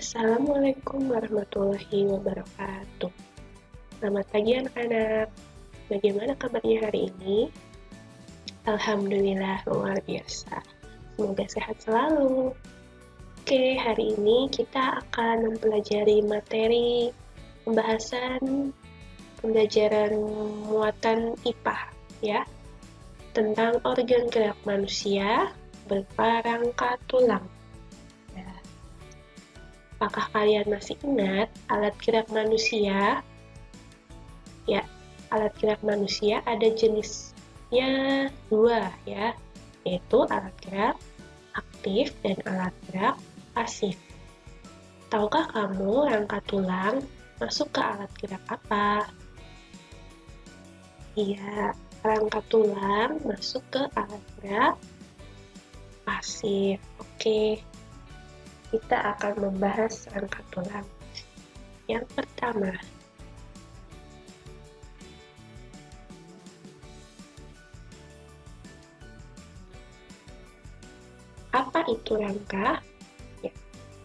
Assalamualaikum warahmatullahi wabarakatuh. Selamat pagi anak-anak. Bagaimana kabarnya hari ini? Alhamdulillah luar biasa. Semoga sehat selalu. Oke, hari ini kita akan mempelajari materi pembelajaran muatan IPA ya, tentang organ gerak manusia berupa rangka tulang. Apakah kalian masih ingat alat gerak manusia? Ya, alat gerak manusia ada jenisnya dua ya, yaitu alat gerak aktif dan alat gerak pasif. Tahukah kamu rangka tulang masuk ke alat gerak apa? Iya, rangka tulang masuk ke alat gerak pasif. Oke, kita akan membahas rangka tulang. Yang pertama, apa itu rangka? Ya,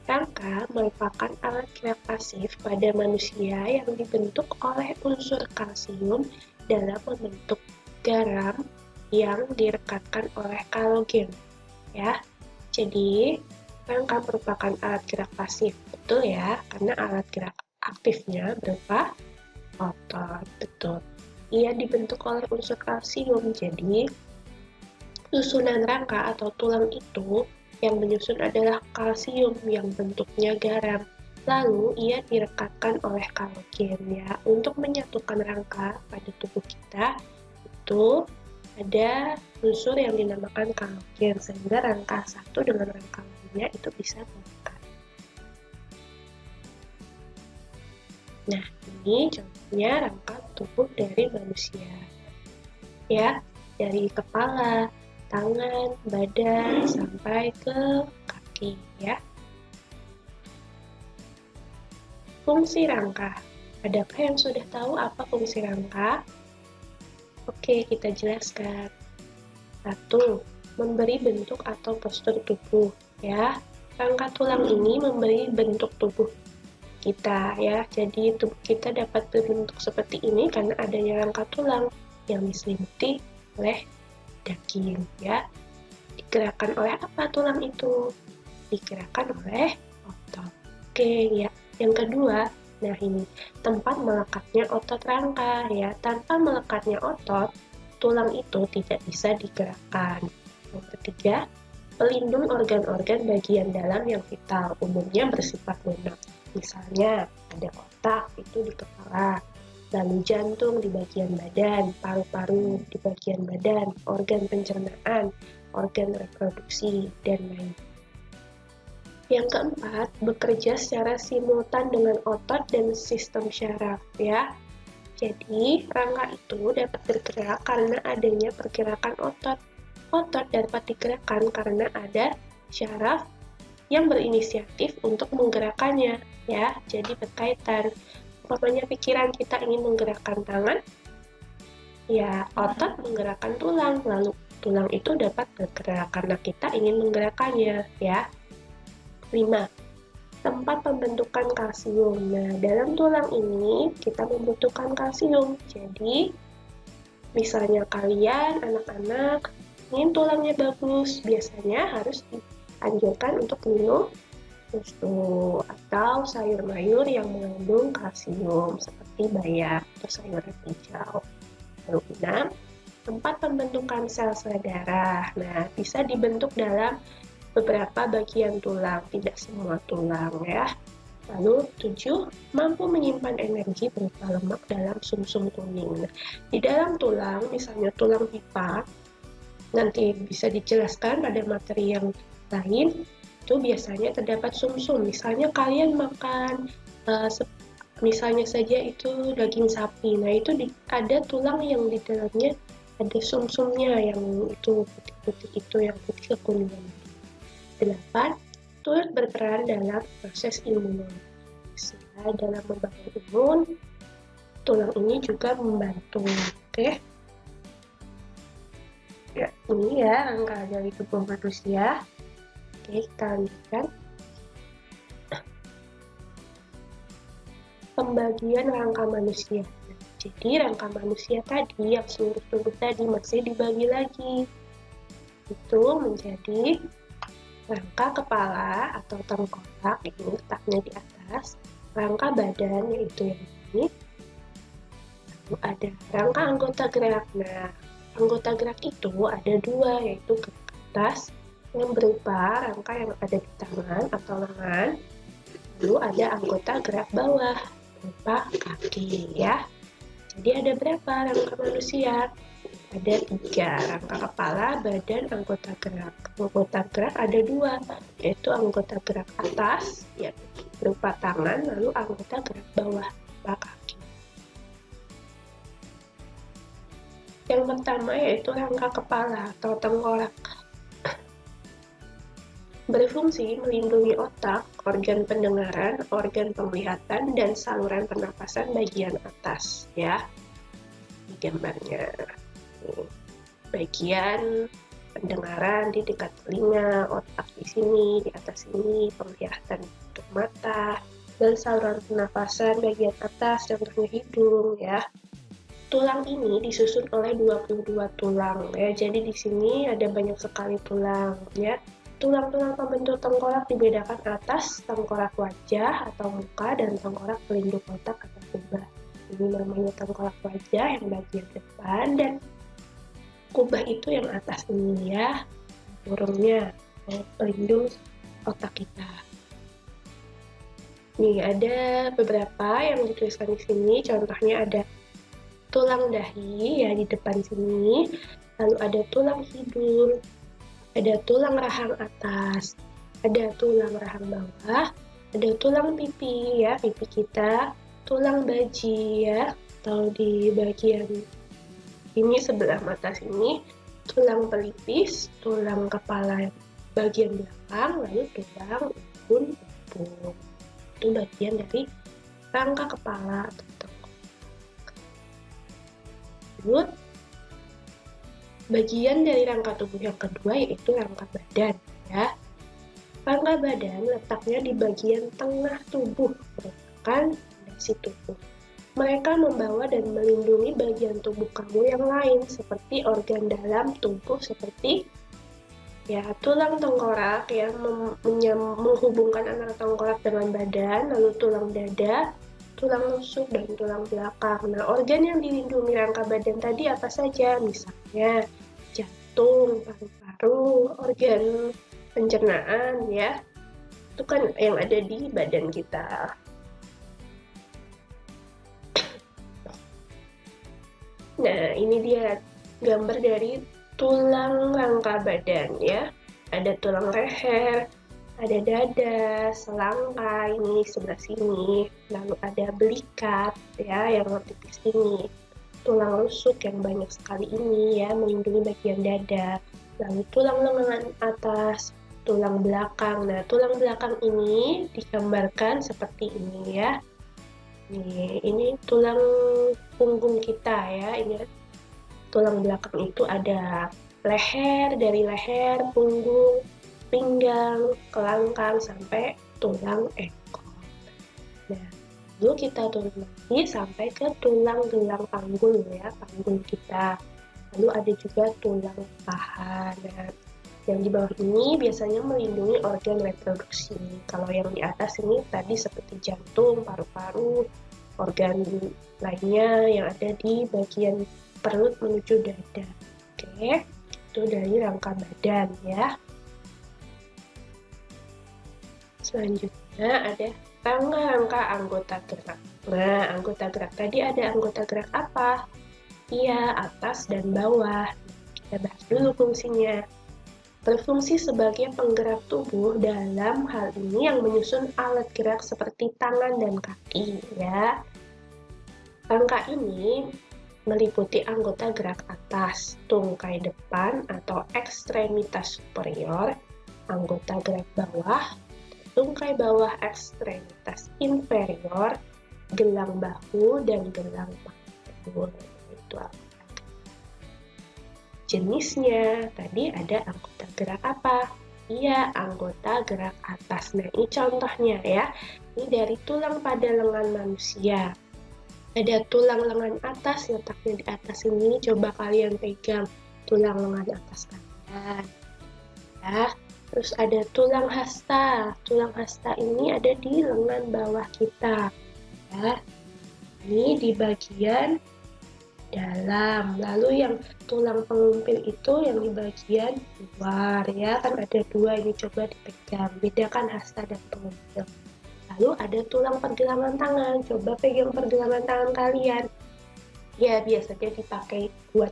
rangka merupakan alat gerak pasif pada manusia yang dibentuk oleh unsur kalsium dalam membentuk garam yang direkatkan oleh halogen. Ya, jadi rangka merupakan alat gerak pasif, betul ya, karena alat gerak aktifnya berupa otot, betul. Ia dibentuk oleh unsur kalsium, jadi susunan rangka atau tulang itu yang menyusun adalah kalsium yang bentuknya garam. Lalu ia direkatkan oleh halogen ya. Untuk menyatukan rangka pada tubuh kita itu ada unsur yang dinamakan halogen, sehingga rangka satu dengan rangka lainnya itu bisa mengikat. Nah, ini contohnya rangka tubuh dari manusia. Ya, dari kepala, tangan, badan, sampai ke kaki ya. Fungsi rangka. Adakah yang sudah tahu apa fungsi rangka? Oke, kita jelaskan. 1. Memberi bentuk atau postur tubuh ya. Rangka tulang ini memberi bentuk tubuh kita ya. Jadi tubuh kita dapat berbentuk seperti ini karena adanya rangka tulang yang diselimuti oleh daging ya. Digerakkan oleh apa tulang itu? Digerakkan oleh otot. Oke ya. Yang kedua, nah ini tempat melekatnya otot rangka ya. Tanpa melekatnya otot, tulang itu tidak bisa digerakkan. Yang ketiga, pelindung organ-organ bagian dalam yang vital, umumnya bersifat lunak. Misalnya, ada otak itu di kepala, lalu jantung di bagian badan, paru-paru di bagian badan, organ pencernaan, organ reproduksi, dan lain. Yang keempat, bekerja secara simultan dengan otot dan sistem syaraf ya. Jadi, rangka itu dapat bergerak karena adanya pergerakan otot. Otot dapat digerakkan karena ada syaraf yang berinisiatif untuk menggerakkannya ya. Jadi berkaitan. Umpamanya pikiran kita ingin menggerakkan tangan, ya otot menggerakkan tulang, lalu tulang itu dapat bergerak karena kita ingin menggerakkannya ya. 5. Tempat pembentukan kalsium. Nah, dalam tulang ini kita membutuhkan kalsium. Jadi, misalnya kalian, anak-anak, ingin tulangnya bagus, biasanya harus dianjurkan untuk minum susu atau sayur mayur yang mengandung kalsium seperti bayam atau sayuran hijau. Lalu 6. Tempat pembentukan sel-sel darah. Nah, bisa dibentuk dalam beberapa bagian tulang, tidak semua tulang ya. Lalu 7. Mampu menyimpan energi berupa lemak dalam sumsum kuning. Nah, di dalam tulang, misalnya tulang pipa, nanti bisa dijelaskan pada materi yang lain, itu biasanya terdapat sumsum. Misalnya kalian makan, misalnya saja itu daging sapi, nah itu ada tulang yang di dalamnya ada sumsumnya yang itu putih-putih itu, yang putih kekuningan. 8. Turut berperan dalam proses imunologi. Dalam membangun imun, tulang ini juga membantu. Oke. Ya, ini ya rangka dari tubuh manusia. Oke, kita lanjutkan. pembagian rangka manusia. Jadi rangka manusia tadi yang seluruh tubuh tadi masih dibagi lagi. Itu menjadi rangka kepala atau tengkorak, ini letaknya di atas, rangka badan yaitu yang ini, lalu ada rangka anggota gerak. Nah, anggota gerak itu ada dua, yaitu gerak atas yang berupa rangka yang ada di tangan atau lengan, lalu ada anggota gerak bawah berupa kaki ya. Jadi ada berapa rangka manusia? Ada 3, rangka kepala, badan, anggota gerak. Anggota gerak ada 2, yaitu anggota gerak atas ya berupa tangan, lalu anggota gerak bawah berupa kaki. Yang pertama yaitu rangka kepala atau tengkorak. Berfungsi melindungi otak, organ pendengaran, organ penglihatan, dan saluran pernapasan bagian atas ya. Di gambarnya. Bagian pendengaran di dekat telinga, otak di sini, di atas sini, penglihatan untuk mata, dan saluran pernapasan bagian atas contohnya hidung ya. Tulang ini disusun oleh 22 tulang ya. Jadi di sini ada banyak sekali tulang ya. Tulang-tulang pembentuk tengkorak dibedakan atas tengkorak wajah atau muka dan tengkorak pelindung otak atau kubah. Ini namanya tengkorak wajah yang bagian depan dan kubah itu yang atas ini ya, burungnya pelindung otak kita. Nih ada beberapa yang dituliskan di sini, contohnya ada tulang dahi ya di depan sini, lalu ada tulang hidung, ada tulang rahang atas, ada tulang rahang bawah, ada tulang pipi ya, pipi kita, tulang baji ya, atau di bagian ini sebelah mata sini, tulang pelipis, tulang kepala bagian belakang, lalu tulang ubun. Itu bagian dari rangka kepala atau tengkorak. Lalu bagian dari rangka tubuh yang kedua yaitu rangka badan ya. Rangka badan letaknya di bagian tengah tubuh, merupakan fondasi tubuh. Mereka membawa dan melindungi bagian tubuh kamu yang lain seperti organ dalam tubuh seperti ya tulang tengkorak yang menghubungkan antara tengkorak dengan badan, lalu tulang dada, tulang rusuk, dan tulang belakang. Nah, organ yang dilindungi rangka badan tadi apa saja? Misalnya jantung, paru-paru, organ pencernaan ya. Itu kan yang ada di badan kita. Nah, ini dia gambar dari tulang rangka badan ya. Ada tulang leher, ada dada, selangka ini sebelah sini, lalu ada belikat ya yang tipis ini. Tulang rusuk yang banyak sekali ini ya melindungi bagian dada. Lalu tulang lengan atas, tulang belakang. Nah, tulang belakang ini digambarkan seperti ini ya. Ini tulang punggung kita ya. Ini tulang belakang itu ada leher, dari leher, punggung, pinggang, kelangkang sampai tulang ekor. Nah, lalu kita turun lagi sampai ke tulang gelang panggul ya, panggul kita. Lalu ada juga tulang paha. Nah, yang di bawah ini biasanya melindungi organ reproduksi. Kalau yang di atas ini tadi seperti jantung, paru-paru, organ lainnya yang ada di bagian perut menuju dada. Oke, itu dari rangka badan ya. Selanjutnya ada rangka anggota gerak. Nah, anggota gerak tadi ada anggota gerak apa? Iya, atas dan bawah. Kita bahas dulu fungsinya. Berfungsi sebagai penggerak tubuh, dalam hal ini yang menyusun alat gerak seperti tangan dan kaki ya. Rangka ini meliputi anggota gerak atas, tungkai depan atau ekstremitas superior, anggota gerak bawah, tungkai bawah ekstremitas inferior, gelang bahu, dan gelang panggul. Itu jenisnya, tadi ada anggota gerak apa? Iya, anggota gerak atas. Nah, ini contohnya ya. Ini dari tulang pada lengan manusia. Ada tulang lengan atas, letaknya di atas ini. Coba kalian pegang tulang lengan atas kalian. Ya. Terus ada tulang hasta. Tulang hasta ini ada di lengan bawah kita. Ya. Ini di bagian dalam. Lalu yang tulang pengumpil itu yang di bagian luar ya. Kan ada dua ini, coba dipegang. Bedakan hasta dan pengumpil. Lalu ada tulang pergelangan tangan. Coba pegang pergelangan tangan kalian. Ya, biasanya dipakai buat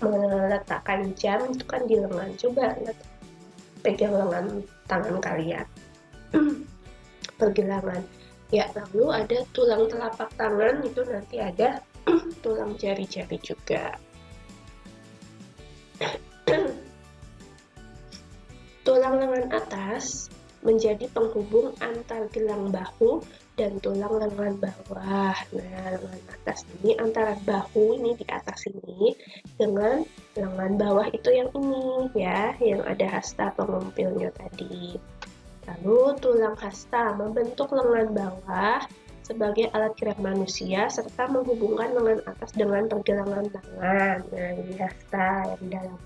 meletakkan jam, itu kan di lengan. Coba pegang lengan tangan kalian. Pergelangan. Ya, lalu ada tulang telapak tangan, itu nanti ada tulang jari-jari juga. Tulang lengan atas menjadi penghubung antar gelang bahu dan tulang lengan bawah. Nah, lengan atas ini antara bahu ini di atas ini dengan lengan bawah itu yang ini ya, yang ada hasta pengumpilnya tadi. Lalu tulang hasta membentuk lengan bawah sebagai alat gerak manusia serta menghubungkan lengan atas dengan pergelangan tangan. Nah, ini hasta yang dalam.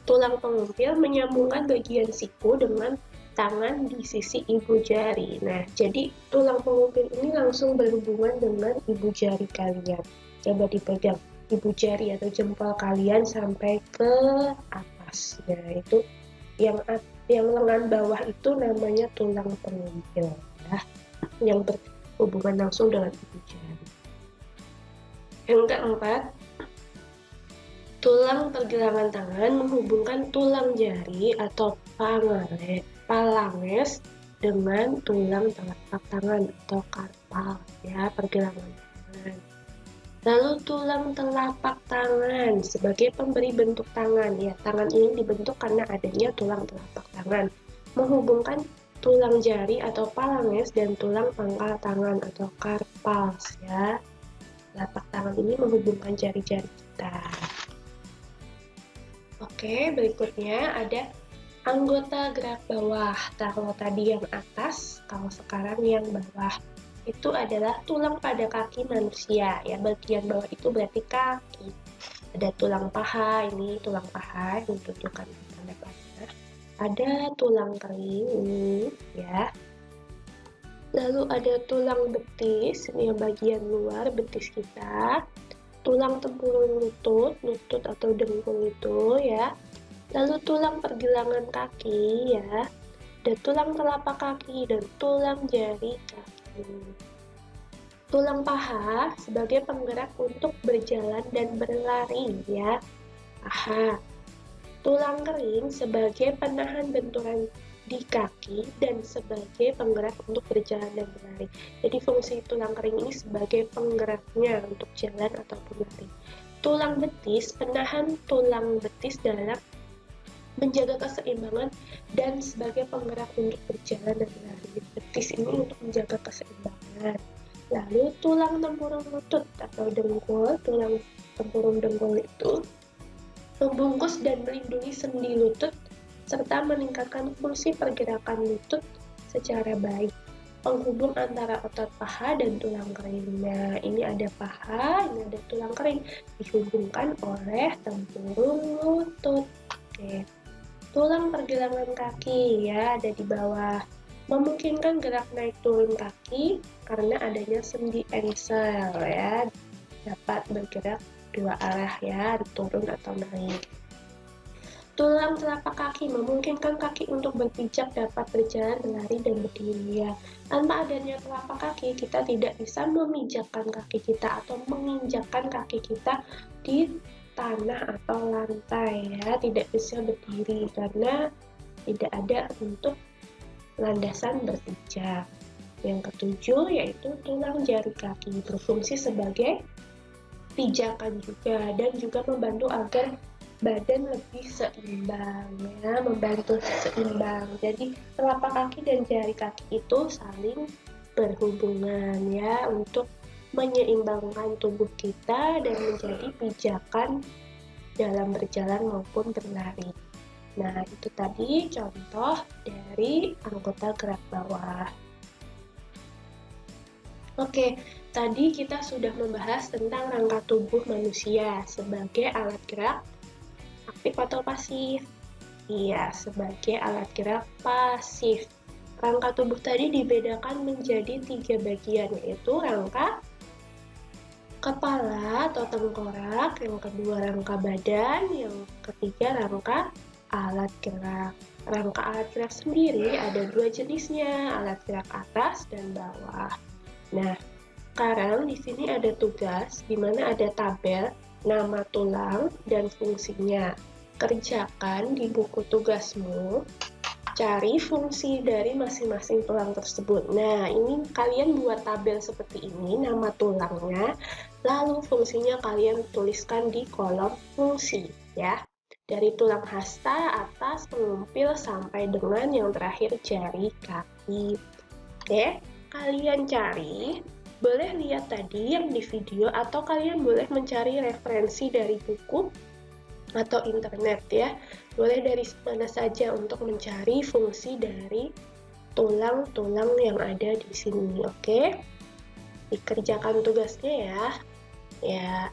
Tulang pengumpil menyambungkan bagian siku dengan tangan di sisi ibu jari. Nah, jadi tulang pengumpil ini langsung berhubungan dengan ibu jari kalian. Coba dipegang ibu jari atau jempol kalian sampai ke atas. Nah, itu yang lengan bawah itu namanya tulang pengumpil ya, yang berhubungan langsung dengan ibu jari. Yang keempat, tulang pergelangan tangan menghubungkan tulang jari atau phalanges dengan tulang telapak tangan atau karpal ya, pergelangan tangan. Lalu tulang telapak tangan sebagai pemberi bentuk tangan ya, tangan ini dibentuk karena adanya tulang telapak tangan, menghubungkan tulang jari atau phalanges dan tulang pangkal tangan atau carpals ya. Telapak tangan ini menghubungkan jari-jari kita. Oke, berikutnya ada anggota gerak bawah. Kalau tadi yang atas, kalau sekarang yang bawah. Itu adalah tulang pada kaki manusia ya, bagian bawah itu berarti kaki. Ada tulang paha, ini tulang paha yang ditunjukkan tanda panah. Ada tulang kering ini ya. Lalu ada tulang betis, ini yang bagian luar betis kita. Tulang tempurung lutut atau dengkul itu ya. Lalu tulang pergelangan kaki ya. Ada tulang telapak kaki dan tulang jari kaki. Tulang paha sebagai penggerak untuk berjalan dan berlari ya, paha. Tulang kering sebagai penahan benturan di kaki dan sebagai penggerak untuk berjalan dan berlari. Jadi fungsi tulang kering ini sebagai penggeraknya untuk jalan ataupun lari. Tulang betis, penahan tulang betis dalam menjaga keseimbangan dan sebagai penggerak untuk berjalan dan berlari. Betis ini untuk menjaga keseimbangan. Lalu tulang tempurung lutut atau dengkul, tulang tempurung dengkul itu membungkus dan melindungi sendi lutut serta meningkatkan fungsi pergerakan lutut secara baik. Penghubung antara otot paha dan tulang kering. Nah, ini ada paha, ini ada tulang kering dihubungkan oleh tempurung lutut. Oke. Tulang pergelangan kaki ya, ada di bawah, memungkinkan gerak naik turun kaki karena adanya sendi engsel ya, dapat bergerak dua arah ya, turun atau naik. Tulang telapak kaki memungkinkan kaki untuk berpijak, dapat berjalan, berlari, dan berdiri ya. Tanpa adanya telapak kaki, kita tidak bisa memijakkan kaki kita atau menginjakkan kaki kita di tanah atau lantai ya, tidak bisa berdiri karena tidak ada untuk landasan berpijak. Yang ketujuh yaitu tulang jari kaki, berfungsi sebagai pijakan juga dan juga membantu agar badan lebih seimbang ya, membantu seimbang. Jadi telapak kaki dan jari kaki itu saling berhubungan ya untuk menyeimbangkan tubuh kita dan menjadi pijakan dalam berjalan maupun berlari. Nah, itu tadi contoh dari anggota gerak bawah. Oke, tadi kita sudah membahas tentang rangka tubuh manusia sebagai alat gerak aktif atau pasif. Iya, sebagai alat gerak pasif. Rangka tubuh tadi dibedakan menjadi 3 bagian, yaitu rangka kepala atau tengkorak, yang kedua rangka badan, yang ketiga rangka alat gerak. Rangka alat gerak sendiri ada 2 jenisnya, alat gerak atas dan bawah. Nah, sekarang di sini ada tugas di mana ada tabel, nama tulang, dan fungsinya. Kerjakan di buku tugasmu, cari fungsi dari masing-masing tulang tersebut. Nah, ini kalian buat tabel seperti ini, nama tulangnya, lalu fungsinya kalian tuliskan di kolom fungsi, ya. Dari tulang hasta, atas, pengumpil, sampai dengan yang terakhir jari kaki. Oke, kalian cari, boleh lihat tadi yang di video, atau kalian boleh mencari referensi dari buku atau internet ya. Boleh dari mana saja untuk mencari fungsi dari tulang-tulang yang ada di sini, oke? Dikerjakan tugasnya ya. Ya,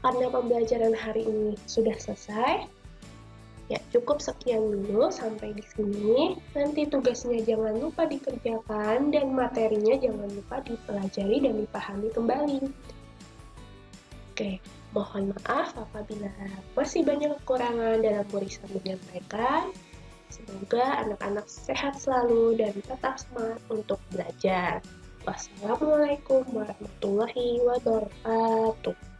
karena pembelajaran hari ini sudah selesai, ya cukup sekian dulu sampai di sini. Nanti tugasnya jangan lupa dikerjakan dan materinya jangan lupa dipelajari dan dipahami kembali. Oke, mohon maaf apabila masih banyak kekurangan dalam Murisa menyampaikan. Semoga anak-anak sehat selalu dan tetap semangat untuk belajar. Wassalamualaikum warahmatullahi wabarakatuh.